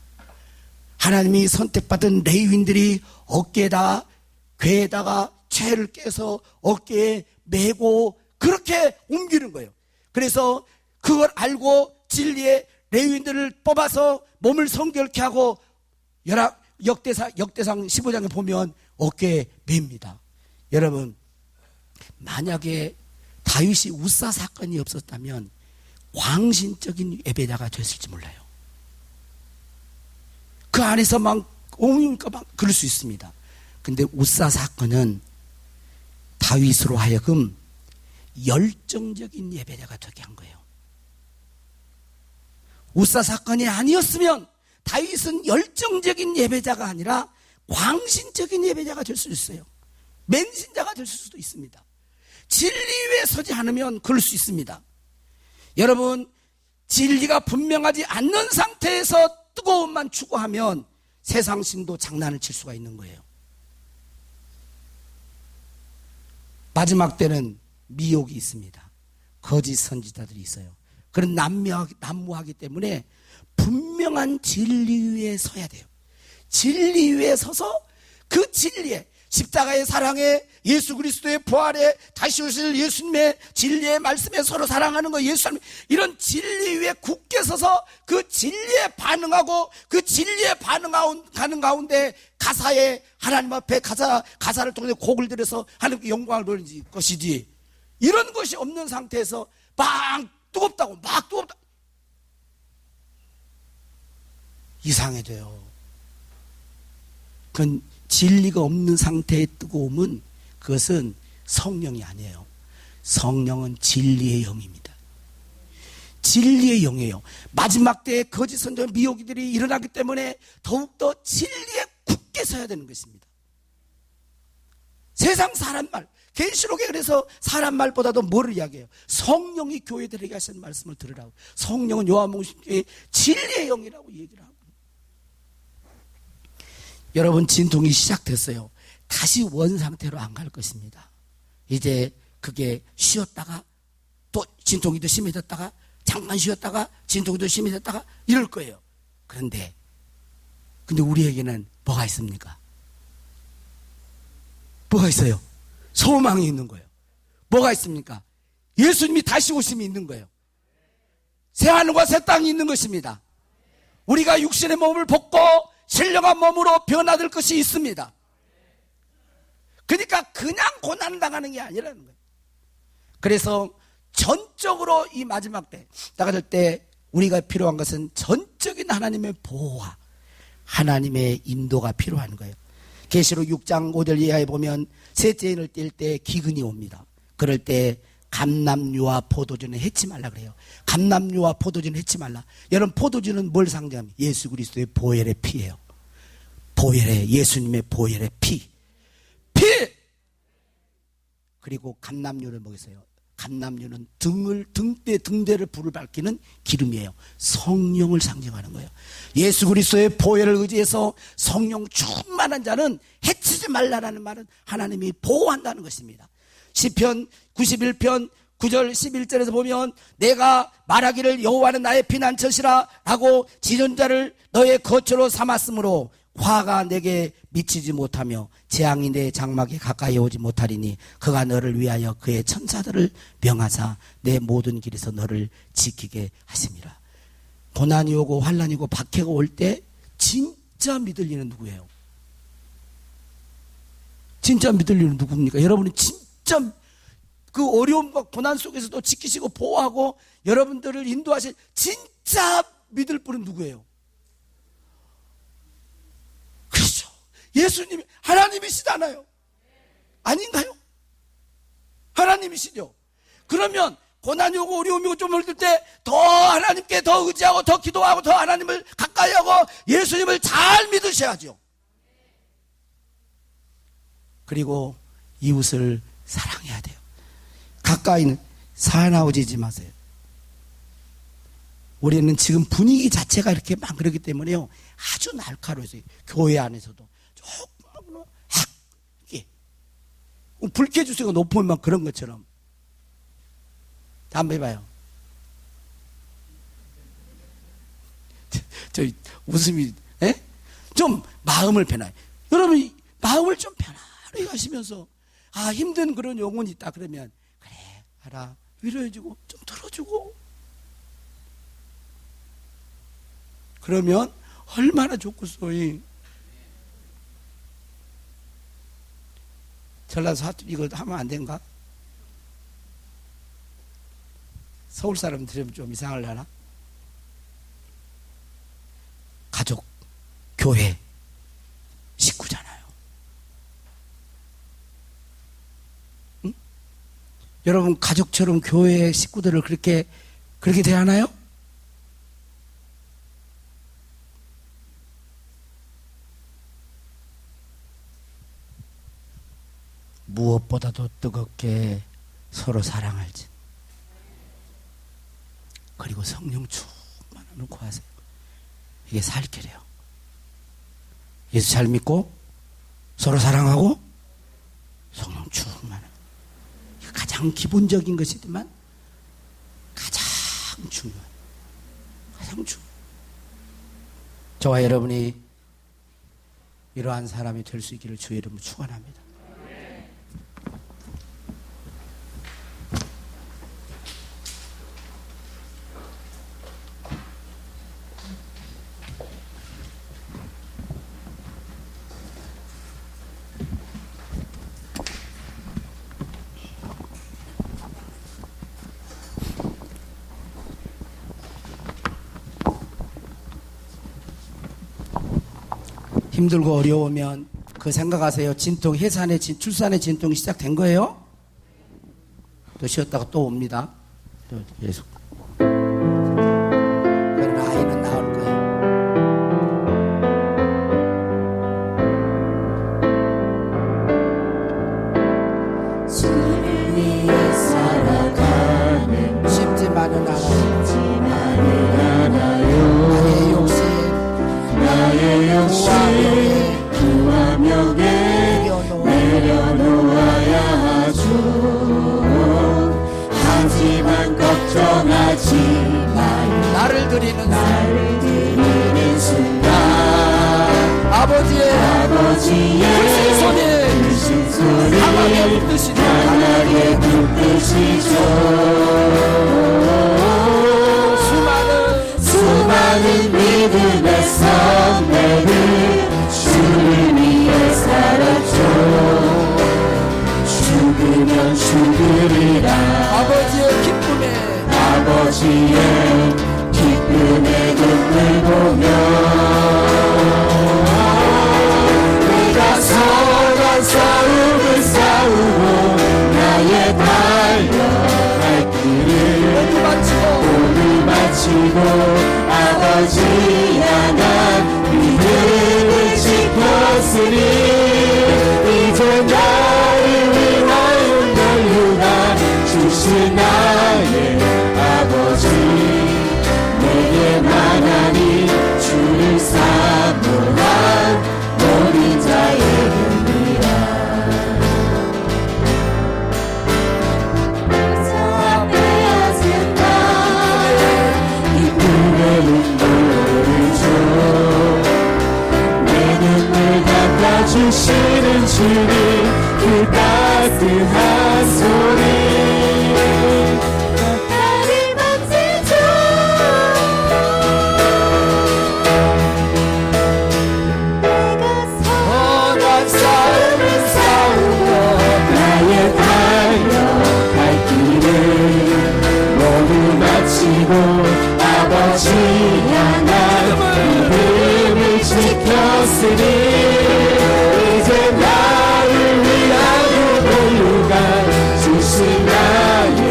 하나님이 선택받은 레위인들이 어깨에다 궤에다가 채를 깨서 어깨에 메고 그렇게 옮기는 거예요. 그래서 그걸 알고 진리의 레위인들을 뽑아서 몸을 성결케 하고 역대상 15장에 보면 어깨에 맵니다. 여러분, 만약에 다윗이 우사 사건이 없었다면 광신적인 예배자가 됐을지 몰라요. 그 안에서 막 옹이니까 막 그럴 수 있습니다. 근데 우사 사건은 다윗으로 하여금 열정적인 예배자가 되게 한 거예요. 우사 사건이 아니었으면 다윗은 열정적인 예배자가 아니라 광신적인 예배자가 될 수 있어요. 맹신자가 될 수도 있습니다. 진리 위에 서지 않으면 그럴 수 있습니다. 여러분, 진리가 분명하지 않는 상태에서 뜨거움만 추구하면 세상 신도 장난을 칠 수가 있는 거예요. 마지막 때는 미혹이 있습니다. 거짓 선지자들이 있어요. 그런 난무하기 때문에 분명한 진리 위에 서야 돼요. 진리 위에 서서 그 진리에, 십자가의 사랑에, 예수 그리스도의 부활에, 다시 오실 예수님의 진리의 말씀에 서로 사랑하는 거, 예수님, 이런 진리 위에 굳게 서서 그 진리에 반응하고 그 진리에 반응하는 가운데 가사에 하나님 앞에 가사를 통해 곡을 들여서 하나님께 영광을 돌리는 것이지, 이런 것이 없는 상태에서 막 뜨겁다고 이상해져요. 그건 진리가 없는 상태의 뜨거움은, 그것은 성령이 아니에요. 성령은 진리의 영입니다. 진리의 영이에요. 마지막 때에 거짓 선지자 미혹이들이 일어나기 때문에 더욱더 진리에 굳게 서야 되는 것입니다. 세상 사람 말, 계시록에 그래서 사람 말보다도 뭐를 이야기해요? 성령이 교회들에게 하시는 말씀을 들으라고. 성령은 요한복음의 진리의 영이라고 얘기를 하고. 여러분, 진통이 시작됐어요. 다시 원상태로 안 갈 것입니다. 이제 그게 쉬었다가 또 진통이 더 심해졌다가 잠깐 쉬었다가 진통이 더 심해졌다가 이럴 거예요. 근데 우리에게는 뭐가 있습니까? 뭐가 있어요? 소망이 있는 거예요. 뭐가 있습니까? 예수님이 다시 오심이 있는 거예요. 새하늘과 새 땅이 있는 것입니다. 우리가 육신의 몸을 벗고 신령한 몸으로 변화될 것이 있습니다. 그러니까 그냥 고난을 당하는 게 아니라는 거예요. 그래서 전적으로 이 마지막 때 나갈 때 우리가 필요한 것은 전적인 하나님의 보호와 하나님의 인도가 필요한 거예요. 계시록 6장 5절 이하에 보면 셋째 인을 뗄 때 기근이 옵니다. 그럴 때 감람류와 포도주는 해치 말라 그래요. 감람류와 포도주는 해치 말라. 여러분, 포도주는 뭘 상징합니까? 예수 그리스도의 보혈의 피예요. 보혈의, 예수님의 보혈의 피. 그리고 감람류는 뭐겠어요? 감람류는 등대를 불을 밝히는 기름이에요. 성령을 상징하는 거예요. 예수 그리스도의 보혈을 의지해서 성령 충만한 자는 해치지 말라라는 말은 하나님이 보호한다는 것입니다. 시편 91편 9절 11절에서 보면 내가 말하기를 여호와는 나의 피난처시라 하고 지존자를 너의 거처로 삼았으므로 화가 내게 미치지 못하며 재앙이 내 장막에 가까이 오지 못하리니 그가 너를 위하여 그의 천사들을 명하사 내 모든 길에서 너를 지키게 하심이라. 고난이 오고 환난이 오고 박해가 올 때 진짜 믿을 이는 누구예요? 진짜 믿을 이는 누굽니까? 여러분은 진짜 그 어려움과 고난 속에서도 지키시고 보호하고 여러분들을 인도하실 진짜 믿을 분은 누구예요? 그렇죠. 예수님이 하나님이시잖아요. 아닌가요? 하나님이시죠. 그러면 고난이 오고 어려움이 오고 좀 힘들 때 더 하나님께 더 의지하고 더 기도하고 더 하나님을 가까이 하고 예수님을 잘 믿으셔야죠. 그리고 이웃을 사랑해야 돼요. 가까이는 사나워지지 마세요. 우리는 지금 분위기 자체가 이렇게 막 그러기 때문에요, 아주 날카로워요. 교회 안에서도 조금 이게 불쾌지수가 높으면 그런 것처럼. 한번 해봐요. 저 웃음이, 에? 좀 마음을 편하게. 여러분, 마음을 좀 편안하게 하시면서, 아, 힘든 그런 영혼이 있다 그러면, 그래, 알아. 위로해주고, 좀 들어주고. 그러면 얼마나 좋겠어요. 전라도 사투리 이거 하면 안 된가? 서울 사람 들으면 좀 이상하려나? 가족, 교회, 식구잖아요. 응? 여러분 가족처럼 교회 식구들을 그렇게 대하나요? 무엇보다도 뜨겁게 서로 사랑할지. 그리고 성령 충만함을 구하세요. 이게 살 길이에요. 예수 잘 믿고 서로 사랑하고 성령 충만함. 가장 기본적인 것이지만 가장 중요한. 저와 여러분이 이러한 사람이 될 수 있기를 주의 이름으로 축원합니다. 힘들고 어려우면 그 생각하세요. 진통, 해산의 출산의 진통이 시작된 거예요. 또 쉬었다가 또 옵니다. 또 계속. 그러나 아이는 나올 거예요. 주를 위해 살아가는 쉽지만은 않아요. 나의 욕심 그와 명예 내려놓아야 하죠. 하지만 걱정하지 마요. 나를 드리는 순간 아버지의 크신 손이 강하게 붙드시죠. 수많은 믿음의 선배들 주를 위해 살았죠. 죽으면 죽으리라. 아버지의 기쁨의 눈을 보며 내가 선한 싸움을 싸우고 나의 달려갈 길을 모두 마치고 아버지 향한 믿음을 지켰으니 이제 나를 위하여 연유가 주신 나의 아버지 내게만 하니 주를 사모한 모든 자에게니라. 저 앞에 하신다 기쁨의 눈물을 줘. 내 눈물 닦아주시는 주님 그 따뜻한 소리 나를 만지죠. 내가 선한 싸움을 싸우고 나의 달려갈 길을 모두 마치고 아버지 향한 믿음을 지켰으니 이제 나를 위하여 보유가 주신 나의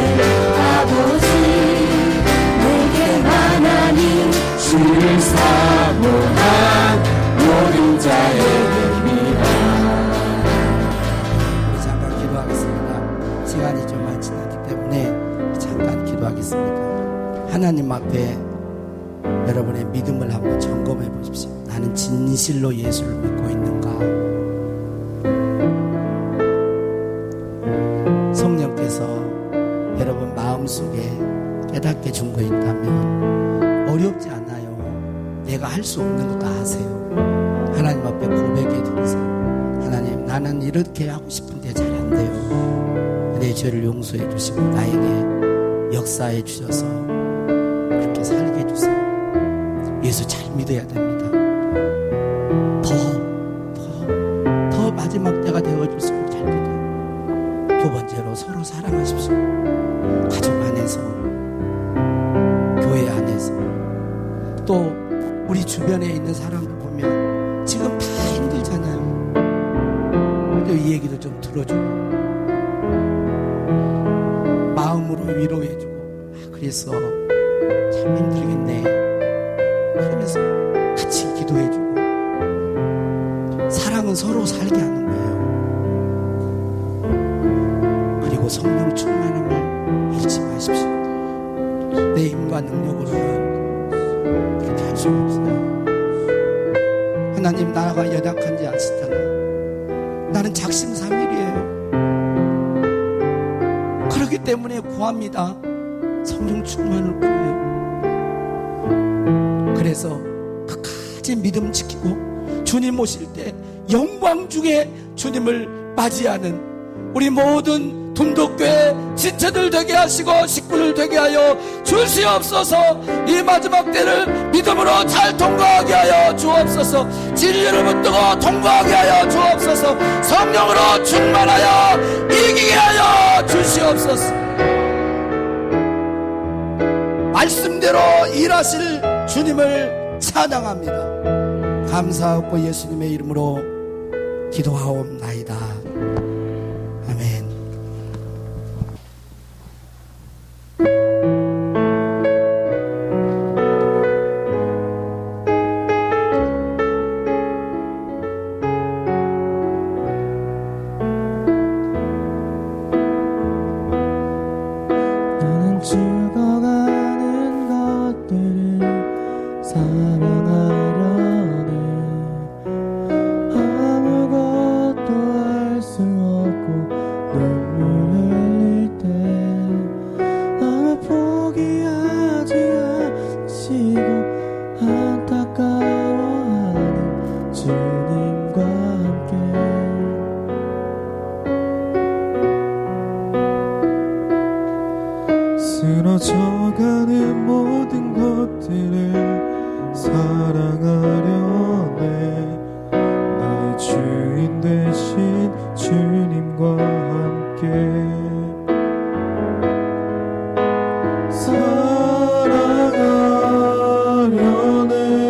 아버지 내게만 하니 주를 사모한 모든 자에게입니다. 우리 잠깐 기도하겠습니다. 시간이 좀 많지 않기 때문에 잠깐 기도하겠습니다. 하나님 앞에 여러분의 믿음을 한번 점검해 보십시오. 나는 진실로 예수를 믿고 있는가? 성령께서 여러분 마음속에 깨닫게 준 거 있다면 어렵지 않아요. 내가 할 수 없는 거 다 하세요. 하나님 앞에 고백해 드리세요. 하나님, 나는 이렇게 하고 싶은데 잘 안 돼요. 내 죄를 용서해 주시고 나에게 역사해 주셔서 그렇게 살게 해주세요. 예수 잘 믿어야 됩니다. 더 마지막 때가 되어줄수록 잘 믿어요. 또 우리 주변에 있는 사람들 보면 지금 다 힘들잖아요. 또 이 얘기도 좀 들어주고 마음으로 위로해주고 그래서 참 힘들겠네 그러면서 같이 기도해주고 사랑은 서로 살게 하는 거예요. 그리고 성령 충만함을 잃지 마십시오. 내 힘과 능력으로는 그렇게 할 수가 없어요. 하나님 나가 연약한지 아시잖아요. 나는 작심삼일이에요. 그렇기 때문에 구합니다. 성령 충만을 구해요. 그래서 끝까지 믿음 지키고 주님 오실 때 영광 중에 주님을 맞이하는 우리 모든 동덕교회 지체들 되게 하시고 식구들 되게 하여 주시옵소서. 이 마지막 때를 믿음으로 잘 통과하게 하여 주옵소서. 진리를 붙들고 통과하게 하여 주옵소서. 성령으로 충만하여 이기게 하여 주시옵소서. 말씀대로 일하실 주님을 찬양합니다. 감사하고 예수님의 이름으로 기도하옵나이다. 아멘. 나는 죽어가는 것들을 사랑하려네. 아무것도 할 수 없고 눈물 흘릴 때 아무 포기하지 않으시고 안타까워하는 주님과 함께 쓰러져가는 모든 것들을 사랑하려네. 나의 주인 되신 주님과 함께 사랑하려네.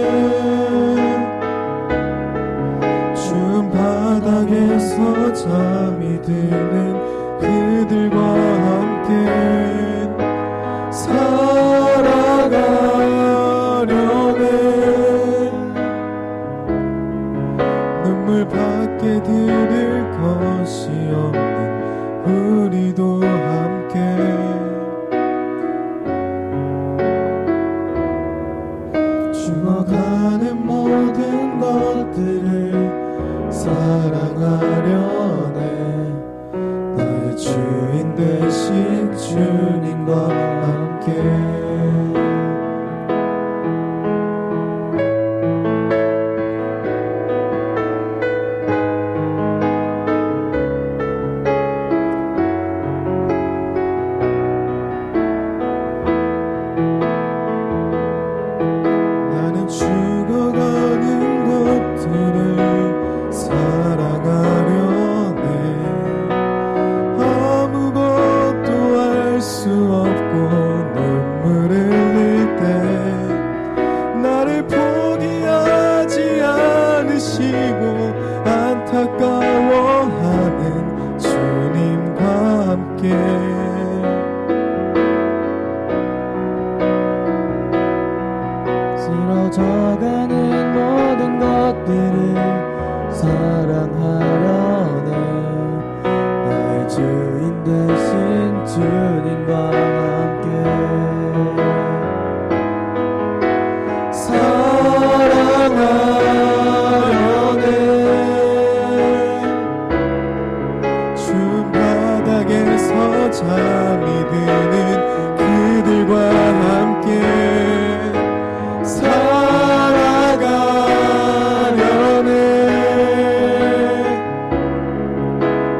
추운 바닥에서 잠이 드는 그들과 함께 살아가려네. 눈물 밖에 들을 것이 없는 우리도 함께 죽어가는 모든 것들을 사랑하려네. 나의 주인 되신 주님과 함께 나는 죽어가는 것들을 사랑하려네. 아무것도 할 수 없고 눈물 흘릴 때 나를 포기하지 않으시고 안타까워하는 주님과 함께 쓰러져가는 모든 것들을 사랑하려네. 나의 주인 되신 주님과 함께 사랑하려네. 추운 바닥에서 잠이 드는 그들과 함께 살아가려네.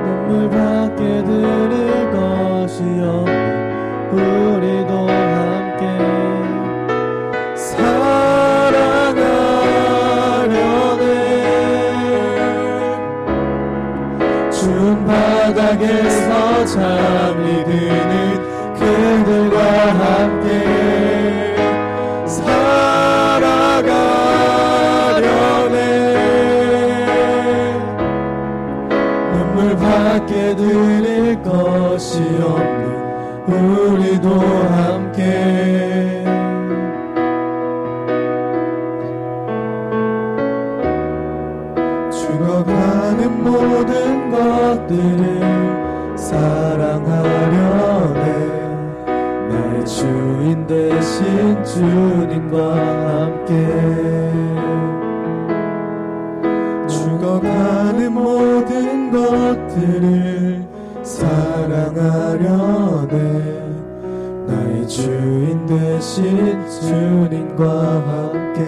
눈물 밖에 들을 것이 없는 우리도 함께 살아가려네. 추운 바닥에서 잠이 드는 그들과 함께 살아 주님과 함께 죽어가는 모든 것들을 사랑하려네. 나의 주인 되신 주님과 함께